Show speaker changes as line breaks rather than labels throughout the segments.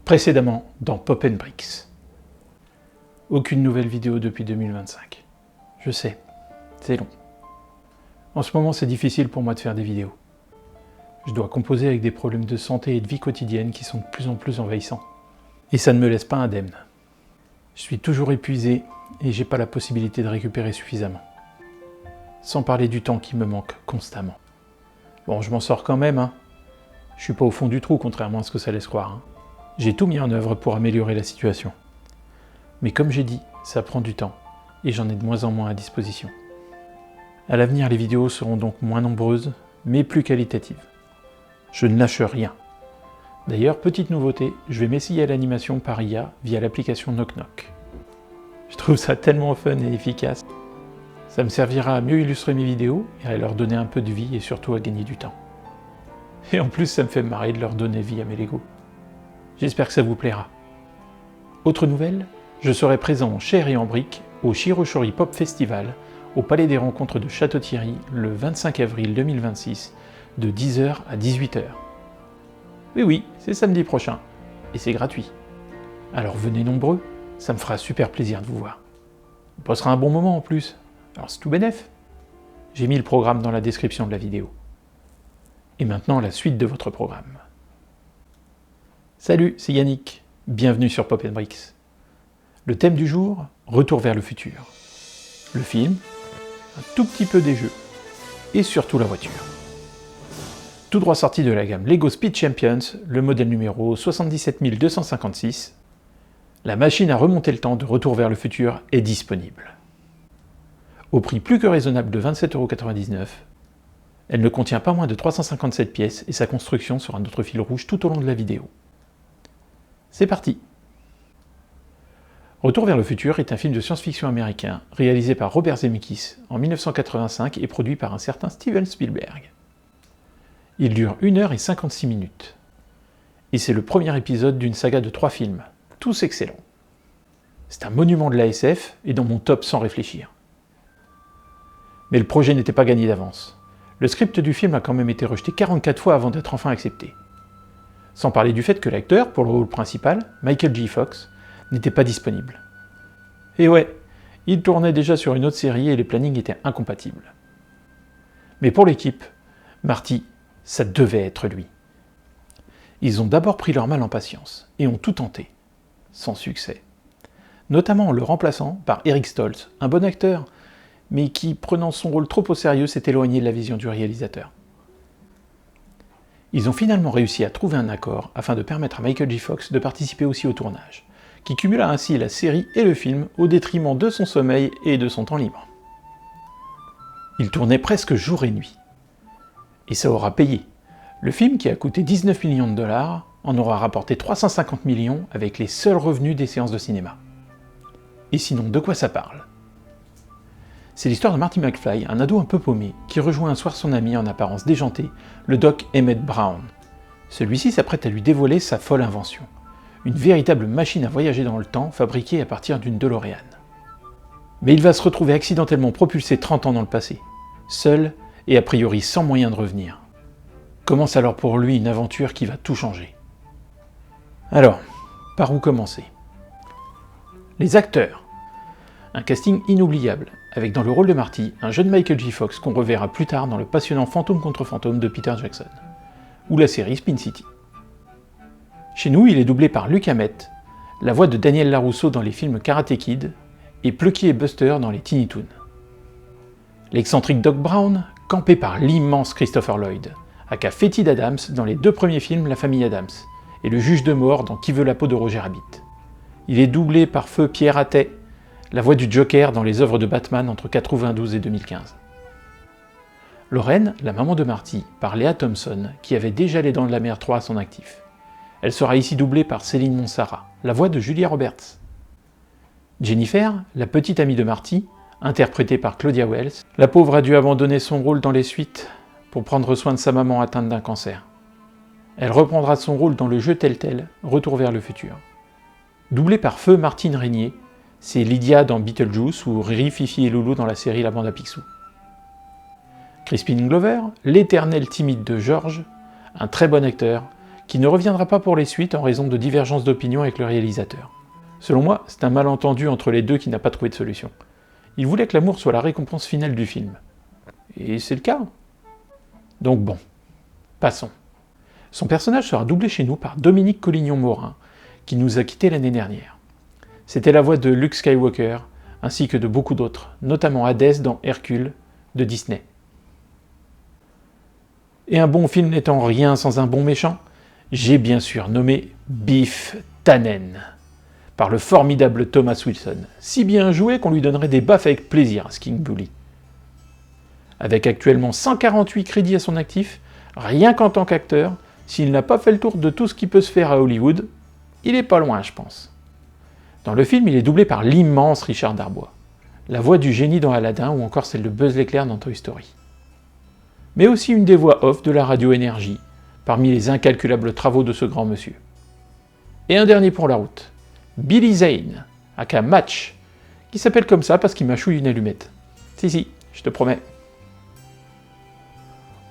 Précédemment dans Pop & Bricks. Aucune nouvelle vidéo depuis 2025. Je sais, c'est long. En ce moment, c'est difficile pour moi de faire des vidéos. Je dois composer avec des problèmes de santé et de vie quotidienne qui sont de plus en plus envahissants. Et ça ne me laisse pas indemne. Je suis toujours épuisé et j'ai pas la possibilité de récupérer suffisamment. Sans parler du temps qui me manque constamment. Bon, je m'en sors quand même, hein. Je suis pas au fond du trou, contrairement à ce que ça laisse croire, hein. J'ai tout mis en œuvre pour améliorer la situation. Mais comme j'ai dit, ça prend du temps, et j'en ai de moins en moins à disposition. À l'avenir, les vidéos seront donc moins nombreuses, mais plus qualitatives. Je ne lâche rien. D'ailleurs, petite nouveauté, je vais m'essayer à l'animation par IA via l'application Knock Knock. Je trouve ça tellement fun et efficace. Ça me servira à mieux illustrer mes vidéos et à leur donner un peu de vie et surtout à gagner du temps. Et en plus, ça me fait marrer de leur donner vie à mes Lego. J'espère que ça vous plaira. Autre nouvelle, je serai présent en chair et en briques au Shiroshori Pop Festival au Palais des Rencontres de Château-Thierry le 25 avril 2026 de 10h à 18h. Oui, c'est samedi prochain et c'est gratuit. Alors venez nombreux, ça me fera super plaisir de vous voir. On passera un bon moment en plus, alors c'est tout bénef. J'ai mis le programme dans la description de la vidéo. Et maintenant la suite de votre programme. Salut, c'est Yannick, bienvenue sur Pop & Bricks. Le thème du jour, retour vers le futur. Le film, un tout petit peu des jeux, et surtout la voiture. Tout droit sorti de la gamme Lego Speed Champions, le modèle numéro 77256, la machine à remonter le temps de Retour vers le futur est disponible. Au prix plus que raisonnable de 27,99 €, elle ne contient pas moins de 357 pièces et sa construction sera notre fil rouge tout au long de la vidéo. C'est parti! Retour vers le futur est un film de science-fiction américain réalisé par Robert Zemeckis en 1985 et produit par un certain Steven Spielberg. Il dure 1h56. Et c'est le premier épisode d'une saga de 3 films, tous excellents. C'est un monument de la SF et dans mon top sans réfléchir. Mais le projet n'était pas gagné d'avance. Le script du film a quand même été rejeté 44 fois avant d'être enfin accepté. Sans parler du fait que l'acteur, pour le rôle principal, Michael J. Fox, n'était pas disponible. Et ouais, il tournait déjà sur une autre série et les plannings étaient incompatibles. Mais pour l'équipe, Marty, ça devait être lui. Ils ont d'abord pris leur mal en patience et ont tout tenté, sans succès. Notamment en le remplaçant par Eric Stoltz, un bon acteur, mais qui, prenant son rôle trop au sérieux, s'est éloigné de la vision du réalisateur. Ils ont finalement réussi à trouver un accord afin de permettre à Michael J. Fox de participer aussi au tournage, qui cumula ainsi la série et le film au détriment de son sommeil et de son temps libre. Il tournait presque jour et nuit. Et ça aura payé. Le film, qui a coûté 19 millions de dollars, en aura rapporté 350 millions avec les seuls revenus des séances de cinéma. Et sinon, de quoi ça parle ? C'est l'histoire de Marty McFly, un ado un peu paumé, qui rejoint un soir son ami en apparence déjanté, le doc Emmett Brown. Celui-ci s'apprête à lui dévoiler sa folle invention. Une véritable machine à voyager dans le temps fabriquée à partir d'une DeLorean. Mais il va se retrouver accidentellement propulsé 30 ans dans le passé, seul et a priori sans moyen de revenir. Commence alors pour lui une aventure qui va tout changer. Alors, par où commencer ? Les acteurs. Un casting inoubliable, avec dans le rôle de Marty, un jeune Michael J. Fox qu'on reverra plus tard dans le passionnant Fantôme contre Fantôme de Peter Jackson, ou la série Spin City. Chez nous, il est doublé par Luc Hamet, la voix de Daniel LaRusso dans les films Karate Kid, et Plucky et Buster dans les Tiny Toons. L'excentrique Doc Brown, campé par l'immense Christopher Lloyd, aka Fétide Adams dans les 2 premiers films La Famille Adams, et le juge de mort dans Qui veut la peau de Roger Rabbit. Il est doublé par feu Pierre Attet, la voix du Joker dans les œuvres de Batman entre 1992 et 2015. Lorraine, la maman de Marty, par Lea Thompson, qui avait déjà Les Dents de la Mer 3 à son actif. Elle sera ici doublée par Céline Monsara, la voix de Julia Roberts. Jennifer, la petite amie de Marty, interprétée par Claudia Wells, la pauvre a dû abandonner son rôle dans les suites pour prendre soin de sa maman atteinte d'un cancer. Elle reprendra son rôle dans le jeu Telltale, Retour vers le futur. Doublée par feu Martine Régnier, c'est Lydia dans Beetlejuice ou Riri, Fifi et Loulou dans la série La Bande à Picsou. Crispin Glover, l'éternel timide de George, un très bon acteur, qui ne reviendra pas pour les suites en raison de divergences d'opinion avec le réalisateur. Selon moi, c'est un malentendu entre les deux qui n'a pas trouvé de solution. Il voulait que l'amour soit la récompense finale du film. Et c'est le cas. Donc bon, passons. Son personnage sera doublé chez nous par Dominique Collignon-Morin, qui nous a quittés l'année dernière. C'était la voix de Luke Skywalker, ainsi que de beaucoup d'autres, notamment Hadès dans Hercule de Disney. Et un bon film n'étant rien sans un bon méchant, j'ai bien sûr nommé Biff Tannen, par le formidable Thomas Wilson, si bien joué qu'on lui donnerait des baffes avec plaisir à King Bully. Avec actuellement 148 crédits à son actif, rien qu'en tant qu'acteur, s'il n'a pas fait le tour de tout ce qui peut se faire à Hollywood, il est pas loin, je pense. Dans le film, il est doublé par l'immense Richard Darbois, la voix du génie dans Aladdin ou encore celle de Buzz l'éclair dans Toy Story. Mais aussi une des voix off de la radio Énergie, parmi les incalculables travaux de ce grand monsieur. Et un dernier pour la route, Billy Zane, aka Match, qui s'appelle comme ça parce qu'il mâchouille une allumette. Si, je te promets.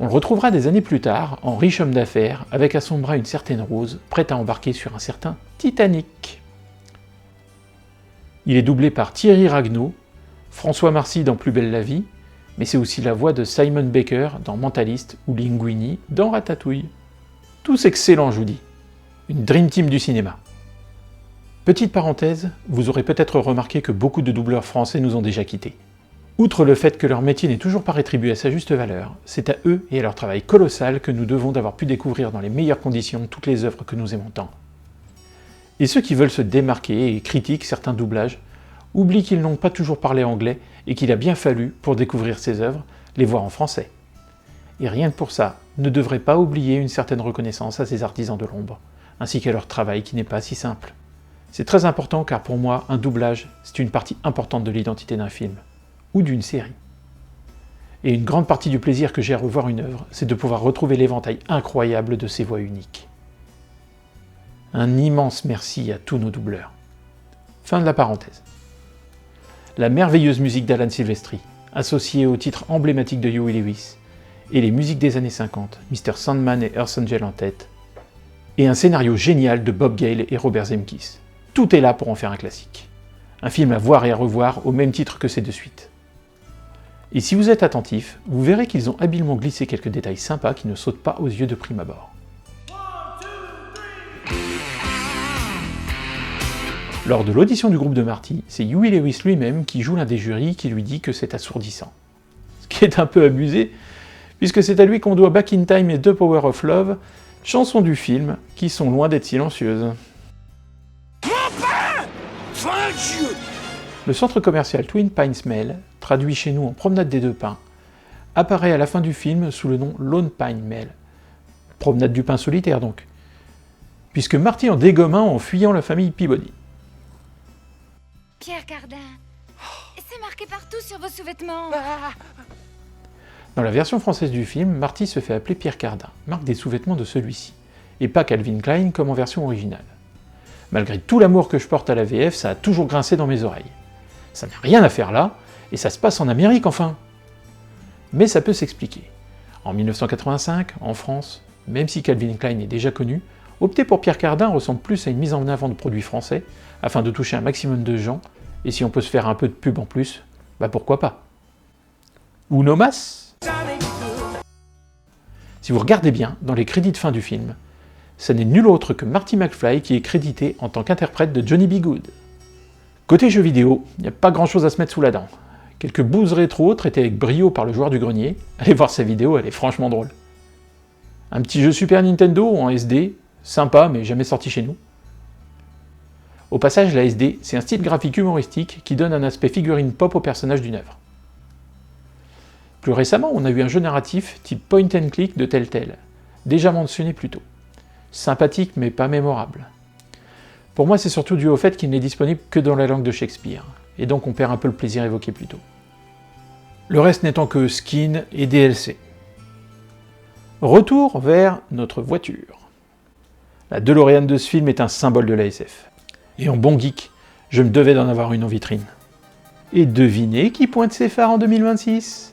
On le retrouvera des années plus tard, en riche homme d'affaires, avec à son bras une certaine Rose, prête à embarquer sur un certain Titanic. Il est doublé par Thierry Ragnaud, François Marcy dans Plus belle la vie, mais c'est aussi la voix de Simon Baker dans Mentaliste ou Linguini dans Ratatouille. Tous excellents, je vous dis. Une dream team du cinéma. Petite parenthèse, vous aurez peut-être remarqué que beaucoup de doubleurs français nous ont déjà quittés. Outre le fait que leur métier n'est toujours pas rétribué à sa juste valeur, c'est à eux et à leur travail colossal que nous devons d'avoir pu découvrir dans les meilleures conditions toutes les œuvres que nous aimons tant. Et ceux qui veulent se démarquer et critiquent certains doublages oublient qu'ils n'ont pas toujours parlé anglais et qu'il a bien fallu, pour découvrir ces œuvres, les voir en français. Et rien que pour ça, ne devrait pas oublier une certaine reconnaissance à ces artisans de l'ombre, ainsi qu'à leur travail qui n'est pas si simple. C'est très important car pour moi, un doublage, c'est une partie importante de l'identité d'un film, ou d'une série. Et une grande partie du plaisir que j'ai à revoir une œuvre, c'est de pouvoir retrouver l'éventail incroyable de ces voix uniques. Un immense merci à tous nos doubleurs. Fin de la parenthèse. La merveilleuse musique d'Alan Silvestri, associée au titre emblématique de Huey Lewis, et les musiques des années 50, Mr. Sandman et Earth Angel en tête, et un scénario génial de Bob Gale et Robert Zemeckis. Tout est là pour en faire un classique. Un film à voir et à revoir au même titre que ses deux suites. Et si vous êtes attentif, vous verrez qu'ils ont habilement glissé quelques détails sympas qui ne sautent pas aux yeux de prime abord. Lors de l'audition du groupe de Marty, c'est Huey Lewis lui-même qui joue l'un des jurys qui lui dit que c'est assourdissant. Ce qui est un peu abusé, puisque c'est à lui qu'on doit Back in Time et The Power of Love, chansons du film qui sont loin d'être silencieuses. Le centre commercial Twin Pines Mall, traduit chez nous en Promenade des Deux Pins, apparaît à la fin du film sous le nom Lone Pine Mall. Promenade du pain solitaire donc. Puisque Marty en dégomme un en fuyant la famille Peabody.
Pierre Cardin, c'est marqué partout sur vos sous-vêtements.
Dans la version française du film, Marty se fait appeler Pierre Cardin, marque des sous-vêtements de celui-ci, et pas Calvin Klein comme en version originale. Malgré tout l'amour que je porte à la VF, ça a toujours grincé dans mes oreilles. Ça n'a rien à faire là, et ça se passe en Amérique enfin. Mais ça peut s'expliquer. En 1985, en France, même si Calvin Klein est déjà connu, opter pour Pierre Cardin ressemble plus à une mise en avant de produits français, afin de toucher un maximum de gens, et si on peut se faire un peu de pub en plus, bah pourquoi pas. Uno mas. Si vous regardez bien, dans les crédits de fin du film, ce n'est nul autre que Marty McFly qui est crédité en tant qu'interprète de Johnny B. Goode. Côté jeux vidéo, il n'y a pas grand chose à se mettre sous la dent. Quelques bouses rétro traités avec brio par le joueur du grenier, allez voir sa vidéo, elle est franchement drôle. Un petit jeu Super Nintendo en SD, sympa mais jamais sorti chez nous. Au passage, la SD, c'est un style graphique humoristique qui donne un aspect figurine pop au personnage d'une œuvre. Plus récemment, on a eu un jeu narratif type point and click de Telltale, déjà mentionné plus tôt. Sympathique mais pas mémorable. Pour moi, c'est surtout dû au fait qu'il n'est disponible que dans la langue de Shakespeare, et donc on perd un peu le plaisir évoqué plus tôt. Le reste n'étant que skin et DLC. Retour vers notre voiture. La DeLorean de ce film est un symbole de la SF. Et en bon geek, je me devais d'en avoir une en vitrine. Et devinez qui pointe ses phares en 2026 ?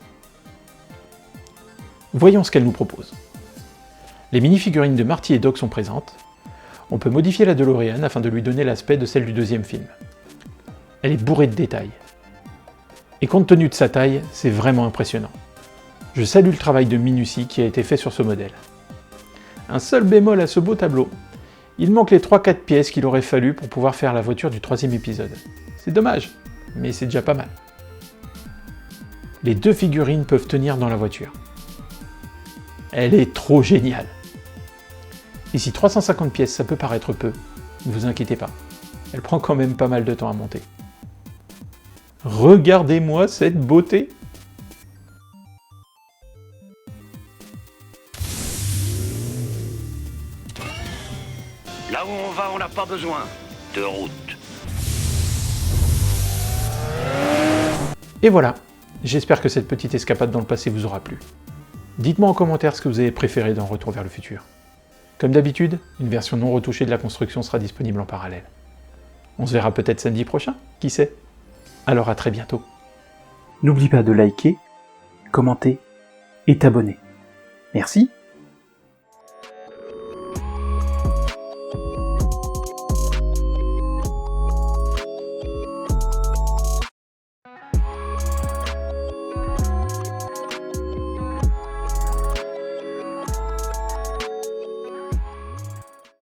Voyons ce qu'elle nous propose. Les mini-figurines de Marty et Doc sont présentes. On peut modifier la DeLorean afin de lui donner l'aspect de celle du deuxième film. Elle est bourrée de détails. Et compte tenu de sa taille, c'est vraiment impressionnant. Je salue le travail de minutie qui a été fait sur ce modèle. Un seul bémol à ce beau tableau. Il manque les 3-4 pièces qu'il aurait fallu pour pouvoir faire la voiture du 3e épisode. C'est dommage, mais c'est déjà pas mal. Les 2 figurines peuvent tenir dans la voiture. Elle est trop géniale. Et si 350 pièces ça peut paraître peu, ne vous inquiétez pas, elle prend quand même pas mal de temps à monter. Regardez-moi cette beauté!
Là où on va, on n'a pas besoin de route.
Et voilà, j'espère que cette petite escapade dans le passé vous aura plu. Dites-moi en commentaire ce que vous avez préféré dans Retour vers le futur. Comme d'habitude, une version non retouchée de la construction sera disponible en parallèle. On se verra peut-être samedi prochain, qui sait? Alors à très bientôt.
N'oublie pas de liker, commenter et t'abonner. Merci.